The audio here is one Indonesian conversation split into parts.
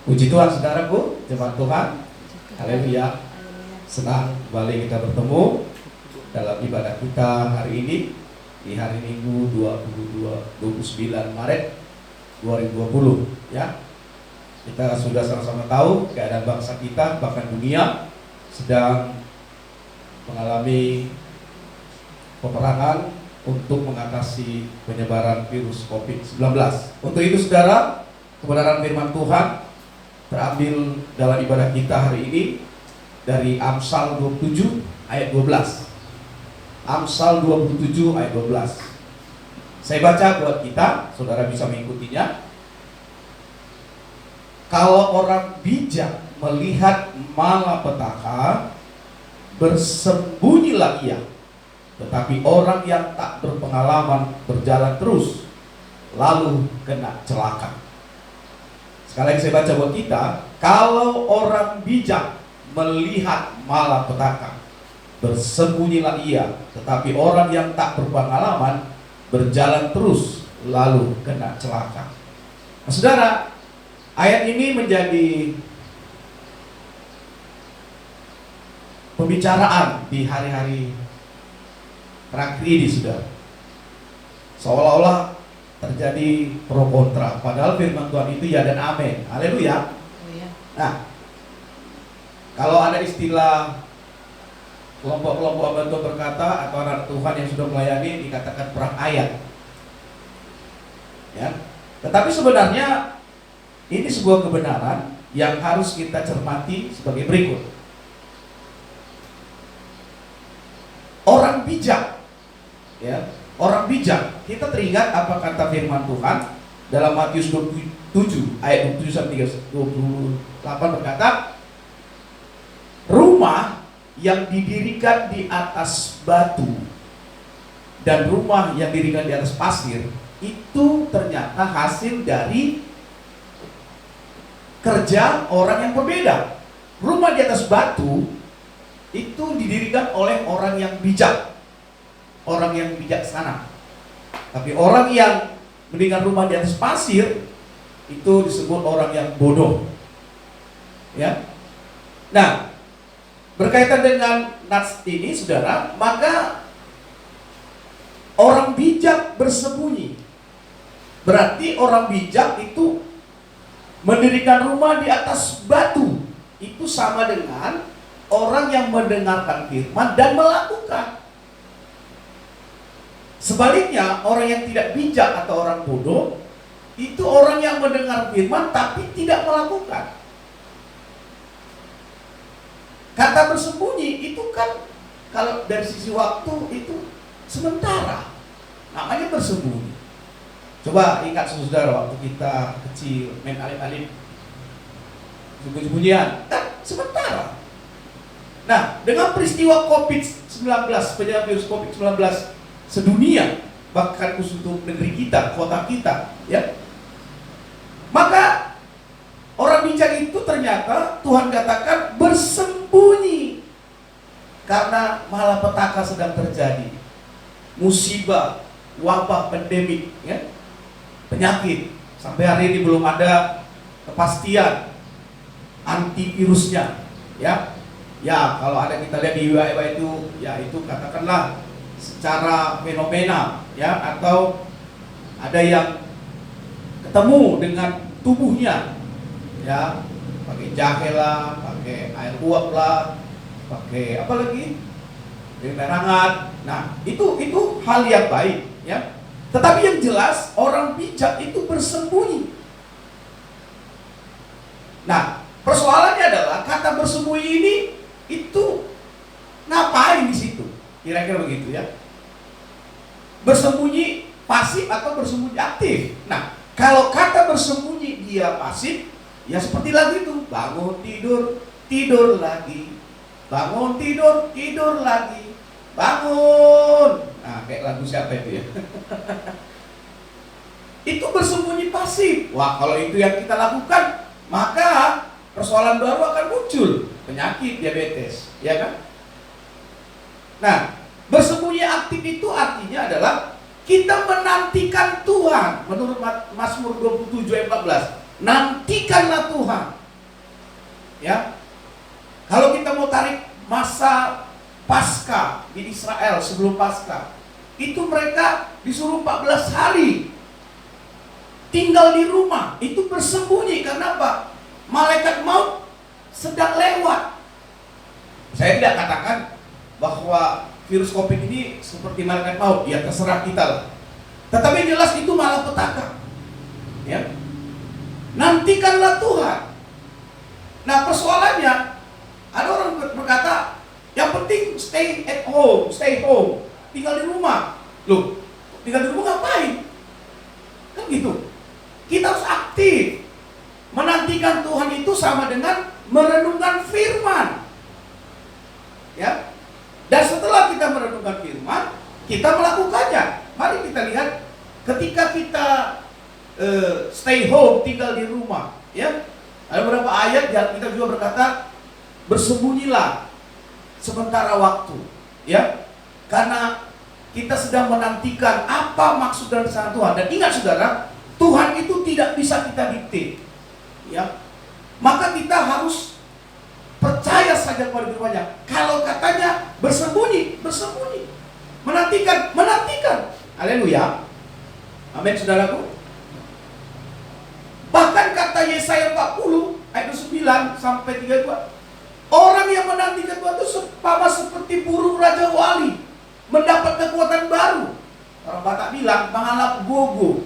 Puji Tuhan saudaraku, jemaat Tuhan. Haleluya. Senang kembali kita bertemu dalam ibadah kita hari ini di hari Minggu 29 Maret 2020 ya. Kita sudah sama-sama tahu keadaan bangsa kita bahkan dunia sedang mengalami peperangan untuk mengatasi penyebaran virus COVID-19. Untuk itu saudara, kebenaran firman Tuhan terambil dalam ibadah kita hari ini dari Amsal 27 ayat 12. Amsal 27 ayat 12. Saya baca buat kita, saudara bisa mengikutinya. Kalau orang bijak melihat malapetaka, bersembunyilah ia. Tetapi orang yang tak berpengalaman berjalan terus, lalu kena celaka. Sekali lagi saya baca buat kita. Kalau orang bijak melihat malapetaka, bersembunyilah ia. Tetapi orang yang tak berpengalaman berjalan terus, lalu kena celaka. Nah, saudara, ayat ini menjadi pembicaraan di hari-hari terakhir ini, saudara. Seolah-olah terjadi pro kontra, padahal firman Tuhan itu ya dan amin. Haleluya. Nah, kalau ada istilah kelompok-kelompok bantu berkata atau anak Tuhan yang sudah melayani dikatakan perang ayat ya. Tetapi sebenarnya ini sebuah kebenaran yang harus kita cermati sebagai berikut. Orang bijak ya, orang bijak, kita teringat apa kata firman Tuhan dalam Matius 27 ayat 27 sampai 28 berkata, rumah yang didirikan di atas batu dan rumah yang didirikan di atas pasir itu ternyata hasil dari kerja orang yang berbeda. Rumah di atas batu itu didirikan oleh orang yang bijak, orang yang bijaksana. Tapi orang yang mendirikan rumah di atas pasir itu disebut orang yang bodoh. Ya. Nah, berkaitan dengan nats ini, saudara, maka orang bijak bersembunyi. Berarti orang bijak itu mendirikan rumah di atas batu. Itu sama dengan orang yang mendengarkan firman dan melakukan. Sebaliknya, orang yang tidak bijak atau orang bodoh itu orang yang mendengar firman tapi tidak melakukan. Kata bersembunyi itu kan kalau dari sisi waktu itu sementara, namanya bersembunyi. Coba ingat saudara waktu kita kecil main alim-alim, sembunyi-sembunyian, kan sementara. Nah, dengan peristiwa COVID-19, penyebaran virus COVID-19 sedunia, bahkan khusus untuk negeri kita, kota kita, ya, maka orang bijak itu ternyata Tuhan katakan bersembunyi karena malapetaka sedang terjadi, musibah, wabah, pandemik, ya, penyakit. Sampai hari ini belum ada kepastian antivirusnya, ya. Ya, kalau ada kita lihat di WA itu, ya itu katakanlah secara fenomenal, ya, atau ada yang ketemu dengan tubuhnya, ya, pakai jahe lah, pakai air uap lah, pakai apa lagi, air hangat. Nah, itu hal yang baik, ya. Tetapi yang jelas orang bijak itu bersembunyi. Nah, persoalannya adalah kata bersembunyi ini itu ngapain di situ? Kira-kira begitu, ya. Bersembunyi pasif atau bersembunyi aktif? Nah, kalau kata bersembunyi dia pasif, ya seperti lagu itu, bangun tidur, tidur lagi, bangun tidur, tidur lagi, bangun. Nah, kayak lagu siapa itu, ya? Itu bersembunyi pasif. Wah, kalau itu yang kita lakukan, maka persoalan baru akan muncul, penyakit diabetes, ya kan? Nah, bersembunyi aktif itu artinya adalah kita menantikan Tuhan. Menurut Mazmur 27 ayat 14, nantikanlah Tuhan. Israel sebelum Paskah, itu mereka disuruh 14 hari tinggal di rumah, itu bersembunyi. Karena apa? Malaikat maut sedang lewat. Saya tidak katakan bahwa virus COVID ini seperti malaikat maut, ya terserah kita lah. Tetapi jelas itu malapetaka. Ya. Nantikanlah Tuhan. Nah, persoalannya ada orang berkata, yang penting stay home, tinggal di rumah. Loh, tinggal di rumah ngapain? Kan gitu. Kita harus aktif. Menantikan Tuhan itu sama dengan merenungkan firman. Ya. Dan setelah kita merenungkan firman, kita melakukannya. Mari kita lihat ketika kita stay home, tinggal di rumah, ya. Ada beberapa ayat yang kita juga berkata, bersembunyilah sementara waktu, ya. Karena kita sedang menantikan apa maksud dan rencana Tuhan. Dan ingat saudara, Tuhan itu tidak bisa kita dikte, ya. Maka kita harus percaya saja pada firman-Nya. Kalau katanya bersembunyi, bersembunyi. Menantikan, menantikan. Haleluya. Amin, saudaraku. Bahkan kata Yesaya 40 ayat 9 sampai 32, orang yang menantikan Tuhan itu sama seperti burung raja wali mendapat kekuatan baru. Orang Batak bilang mengalap gogo.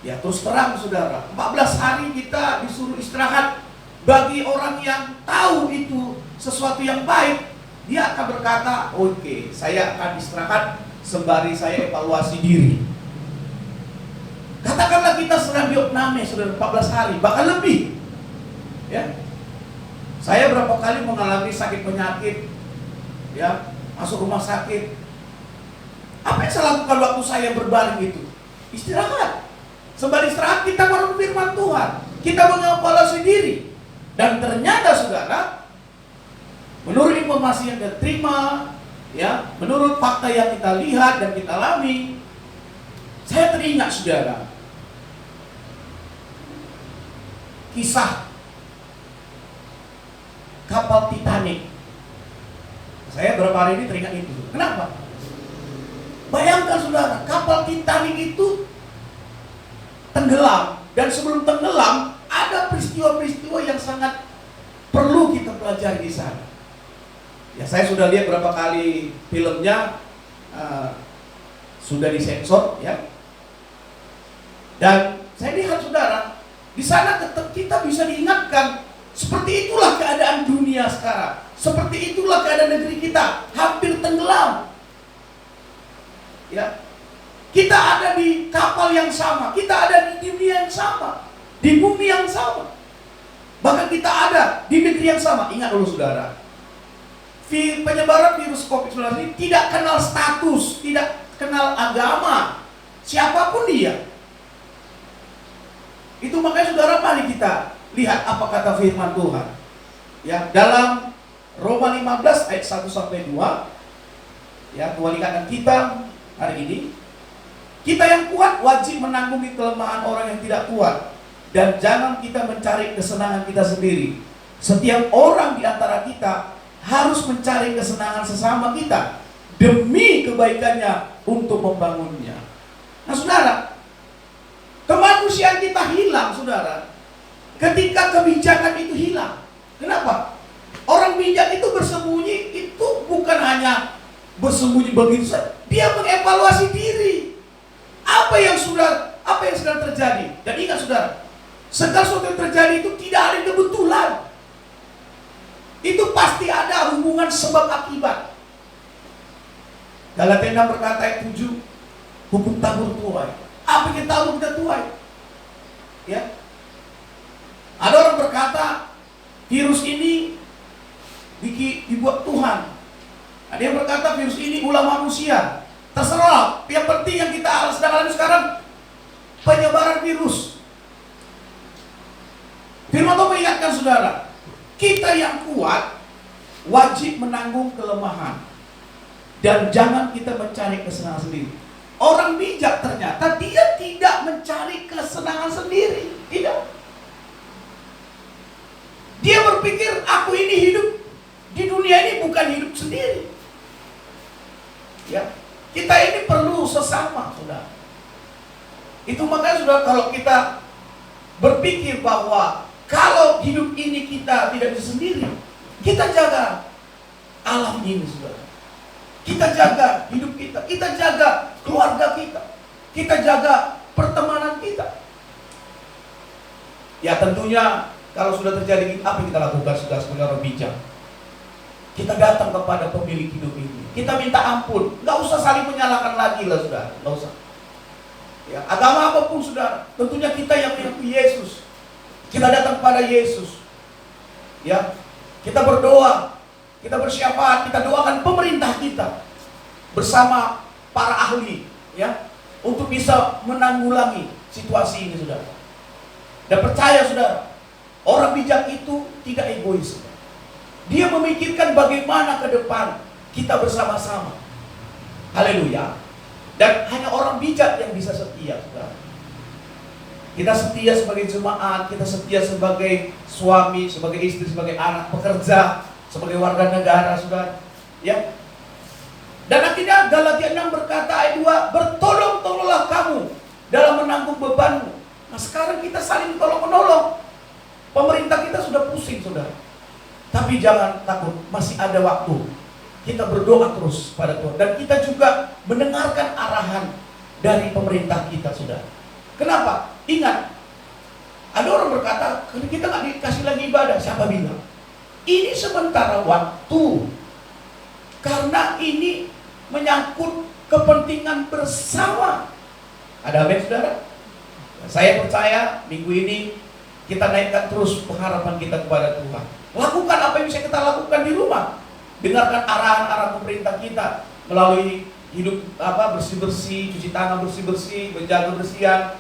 Ya, terus terang saudara, 14 hari kita disuruh istirahat. Bagi orang yang tahu itu sesuatu yang baik, dia akan berkata, oke, saya akan istirahat sembari saya evaluasi diri. Katakanlah kita sedang diopname sudah 14 hari, bahkan lebih, ya. Saya berapa kali mengalami sakit penyakit, ya, masuk rumah sakit. Apa yang saya lakukan waktu saya berbaring itu? Istirahat. Sembari istirahat kita merenung firman Tuhan, kita mengevaluasi diri. Dan ternyata saudara, menurut informasi yang kita terima, ya, menurut fakta yang kita lihat dan kita alami, saya teringat saudara, kisah kapal Titanic. Saya beberapa hari ini teringat itu. Kenapa? Bayangkan saudara, kapal Titanic itu tenggelam. Dan sebelum tenggelam, ada peristiwa-peristiwa yang sangat perlu kita pelajari di sana. Ya, saya sudah lihat berapa kali filmnya, sudah disensor, ya. Dan saya lihat saudara, di sana tetap kita bisa diingatkan, seperti itulah keadaan dunia sekarang. Seperti itulah keadaan negeri kita, hampir tenggelam. Ya. Kita ada di kapal yang sama, kita ada di dunia yang sama, di bumi yang sama. Bahkan kita ada di negeri yang sama. Ingat dulu saudara, penyebaran virus COVID-19 ini tidak kenal status, tidak kenal agama, siapapun dia. Itu makanya saudara, mari kita lihat apa kata firman Tuhan. Ya, dalam Roma 15 ayat 1 sampai 2. Ya, Tuhan ingatkan kita hari ini, kita yang kuat wajib menanggungi kelemahan orang yang tidak kuat, dan jangan kita mencari kesenangan kita sendiri. Setiap orang di antara kita harus mencari kesenangan sesama kita demi kebaikannya untuk membangunnya. Nah saudara, kemanusiaan kita hilang saudara ketika kebijakan itu hilang. Kenapa? Orang bijak itu bersembunyi, itu bukan hanya bersembunyi begitu saja, dia mengevaluasi diri. Apa yang sedang terjadi? Dan ingat saudara, segala sesuatu yang terjadi itu tidak ada yang kebetulan. Itu pasti ada hubungan sebab akibat. Galatia 6 berkata ayat 7, hukum tabur tuai. Apa yang tabur kita tuai? Ya. Ada orang berkata virus ini dibuat Tuhan. Ada yang berkata virus ini ulah manusia. Terserah. Yang penting yang kita sedang alami sekarang, penyebaran virus. Firman Tuhan mengingatkan saudara, kita yang kuat wajib menanggung kelemahan, dan jangan kita mencari kesenangan sendiri. Orang bijak ternyata dia tidak mencari kesenangan sendiri. Tidak. Dia berpikir, aku ini hidup di dunia ini bukan hidup sendiri. Itu makanya sudah, kalau kita berpikir bahwa kalau hidup ini kita tidak bisa sendiri, kita jaga alam ini, saudara. Kita jaga hidup kita jaga keluarga kita jaga pertemanan kita. Ya tentunya kalau sudah terjadi, apa yang kita lakukan sudah sebagai orang bijak? Kita datang kepada pemilik hidup ini, kita minta ampun, nggak usah saling menyalahkan lagi lah, saudara, nggak usah. Ya, agama apapun, saudara, tentunya kita yang mengikuti Yesus, kita datang kepada Yesus. Ya, kita berdoa, kita bersyafaat, kita doakan pemerintah kita bersama para ahli, ya, untuk bisa menanggulangi situasi ini, saudara. Dan percaya, saudara, orang bijak itu tidak egois, saudara. Dia memikirkan bagaimana ke depan kita bersama-sama. Haleluya. Dan hanya orang bijak yang bisa setia, saudara. Kita setia sebagai jemaat, kita setia sebagai suami, sebagai istri, sebagai anak, pekerja, sebagai warga negara, saudara. Ya. Dan akhirnya Galatia 6 berkata ayat 2, bertolong-tolonglah kamu dalam menanggung bebanmu. Nah sekarang kita saling tolong-menolong. Pemerintah kita sudah pusing, saudara. Tapi jangan takut, masih ada waktu. Kita berdoa terus pada Tuhan. Dan kita juga mendengarkan arahan dari pemerintah kita, saudara. Kenapa? Ingat, ada orang berkata, kita nggak dikasih lagi ibadah. Siapa bilang? Ini sementara waktu. Karena ini menyangkut kepentingan bersama. Ada amin, saudara? Saya percaya minggu ini kita naikkan terus pengharapan kita kepada Tuhan. Lakukan apa yang bisa kita lakukan di rumah. Dengarkan arahan-arahan pemerintah kita melalui hidup bersih-bersih, cuci tangan bersih-bersih, menjaga kebersihan,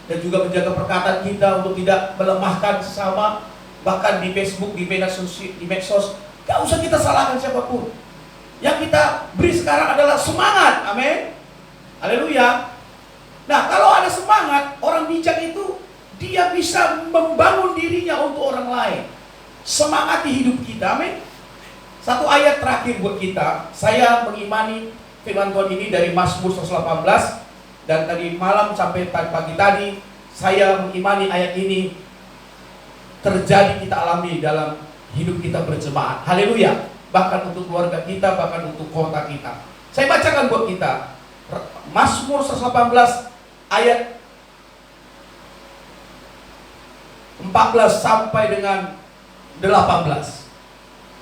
dan juga menjaga perkataan kita untuk tidak melemahkan sesama. Bahkan di Facebook, di medsos, gak usah kita salahkan siapapun. Yang kita beri sekarang adalah semangat. Amin. Haleluya. Nah, kalau ada semangat, orang bijak itu dia bisa membangun dirinya untuk orang lain. Semangati hidup kita, amin. Satu ayat terakhir buat kita. Saya mengimani firman Tuhan ini dari Mazmur 118. Dan tadi malam sampai pagi tadi, saya mengimani ayat ini terjadi, kita alami dalam hidup kita berjemaat. Haleluya. Bahkan untuk keluarga kita, bahkan untuk kota kita. Saya bacakan buat kita Mazmur 118 ayat 14 sampai dengan 18.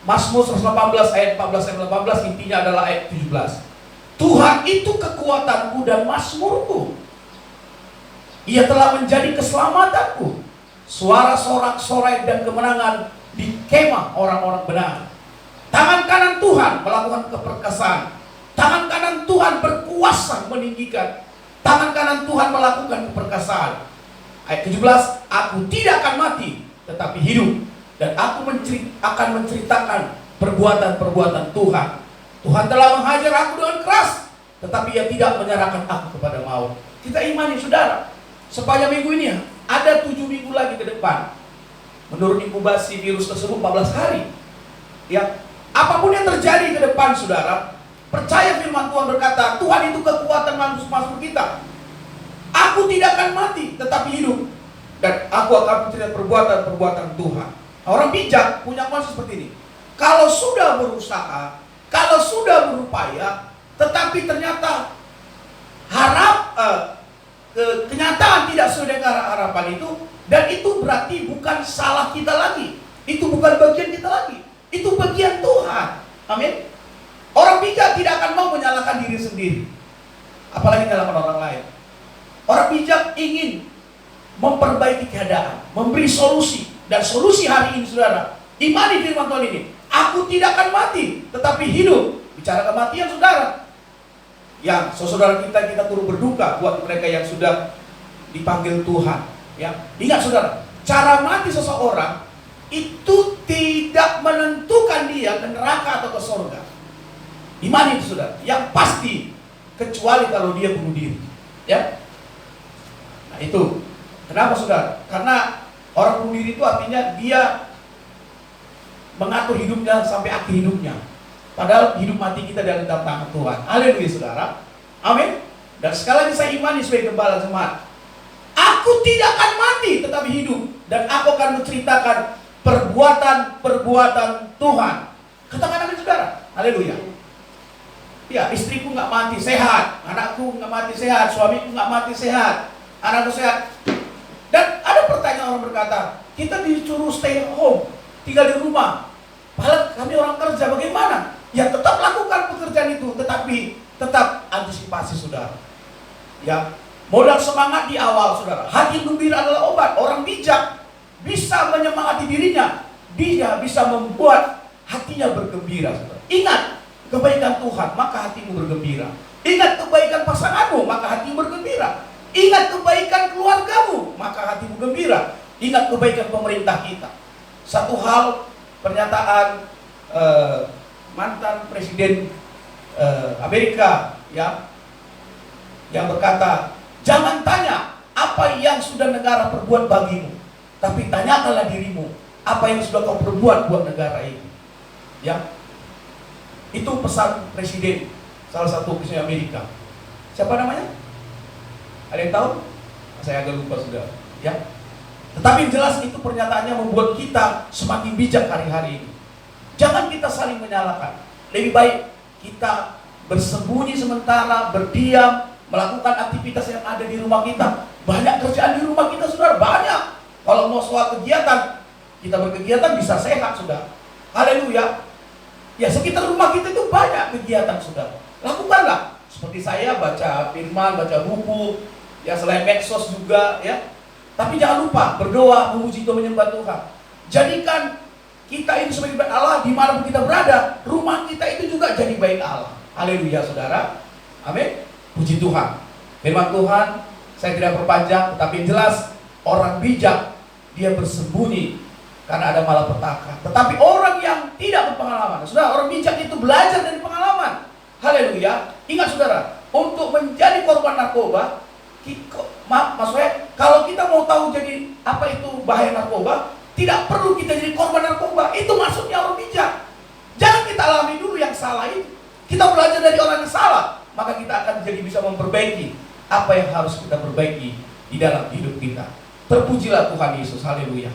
Mazmur 118 ayat 14 sampai 18, intinya adalah ayat 17. Tuhan itu kekuatanku dan mazmurku. Ia telah menjadi keselamatanku. Suara sorak-sorai dan kemenangan di kemah orang-orang benar. Tangan kanan Tuhan melakukan keperkasaan. Tangan kanan Tuhan berkuasa meninggikan. Tangan kanan Tuhan melakukan keperkasaan. Ayat 17, aku tidak akan mati, tetapi hidup. Dan aku akan menceritakan perbuatan-perbuatan Tuhan. Tuhan telah menghajar aku dengan keras, tetapi Ia tidak menyerahkan aku kepada maut. Kita imani, saudara, sepanjang minggu ini ada 7 minggu lagi ke depan. Menurut inkubasi virus tersebut 14 hari. Ya, apapun yang terjadi ke depan, saudara, percaya firman Tuhan berkata, Tuhan itu kekuatan mazmur kita. Aku tidak akan mati, tetapi hidup. Dan aku akan menceritakan perbuatan-perbuatan Tuhan. Orang bijak punya konsep seperti ini. Kalau sudah berusaha, kalau sudah berupaya, tetapi ternyata kenyataan tidak sesuai dengan harapan itu, dan itu berarti bukan salah kita lagi. Itu bukan bagian kita lagi. Itu bagian Tuhan. Amin. Orang bijak tidak akan mau menyalahkan diri sendiri, apalagi menyalahkan orang lain. Orang bijak ingin memperbaiki keadaan, memberi solusi. Dan solusi hari ini, saudara, imani firman Tuhan ini. Aku tidak akan mati, tetapi hidup. Bicara kematian, saudara. Yang saudara kita turut berduka buat mereka yang sudah dipanggil Tuhan. Ya, ingat, saudara, cara mati seseorang itu tidak menentukan dia ke neraka atau ke surga. Imani itu, saudara. Yang pasti, kecuali kalau dia bunuh diri. Ya. Nah itu. Kenapa, saudara? Karena orang bunuh diri itu artinya dia mengatur hidupnya sampai akhir hidupnya. Padahal hidup mati kita dalam tangan Tuhan. Haleluya, saudara. Amin. Dan sekali lagi saya imani sebagai gembala jemaat, Aku tidak akan mati tetapi hidup, dan aku akan menceritakan perbuatan-perbuatan Tuhan. Katakan amin saudara. Haleluya. Ya, istriku nggak mati sehat, anakku nggak mati sehat, suamiku nggak mati sehat, anakku sehat. Dan ada pertanyaan, orang berkata, kita disuruh stay home, tinggal di rumah. Padahal kami orang kerja, bagaimana? Ya tetap lakukan pekerjaan itu, tetapi tetap antisipasi saudara. Ya, modal semangat di awal saudara. Hati gembira adalah obat. Orang bijak bisa menyemangati dirinya, dia bisa membuat hatinya bergembira saudara. Ingat kebaikan Tuhan, maka hatimu bergembira. Ingat kebaikan pasanganmu, maka hatimu bergembira. Ingat kebaikan keluargamu, maka hatimu gembira. Ingat kebaikan pemerintah kita. Satu hal, pernyataan mantan presiden Amerika, ya, yang berkata, jangan tanya apa yang sudah negara perbuat bagimu, tapi tanyakanlah dirimu, apa yang sudah kau perbuat buat negara ini. Ya, itu pesan presiden, salah satu presiden Amerika. Siapa namanya? Ada yang tahu? Saya agak lupa sudah. Ya, tetapi jelas itu pernyataannya membuat kita semakin bijak hari-hari ini. Jangan kita saling menyalahkan. Lebih baik kita bersembunyi sementara, berdiam, melakukan aktivitas yang ada di rumah kita. Banyak kerjaan di rumah kita saudara, banyak. Kalau mau soal kegiatan, kita berkegiatan bisa sehat saudara. Haleluya. Ya, sekitar rumah kita itu banyak kegiatan saudara. Lakukanlah. Seperti saya baca firman, baca buku, ya, selain medsos juga, ya. Tapi jangan lupa berdoa, memuji Tuhan, menyembah Tuhan. Jadikan kita ini sebagai baik Allah, dimanapun kita berada, rumah kita itu juga jadi baik Allah. Haleluya saudara. Amin. Puji Tuhan. Firman Tuhan saya tidak perpanjang, tetapi jelas orang bijak dia bersembunyi karena ada malapetaka. Tetapi orang yang tidak berpengalaman, saudara, orang bijak itu belajar dari pengalaman. Haleluya. Ingat saudara, untuk menjadi korban narkoba, maksudnya kalau kita mau tahu jadi apa itu bahaya narkoba, tidak perlu kita jadi korban narkoba. Itu maksudnya orang bijak. Jangan kita alami dulu yang salah itu. Kita belajar dari orang yang salah, maka kita akan jadi bisa memperbaiki apa yang harus kita perbaiki di dalam hidup kita. Terpujilah Tuhan Yesus. Haleluya.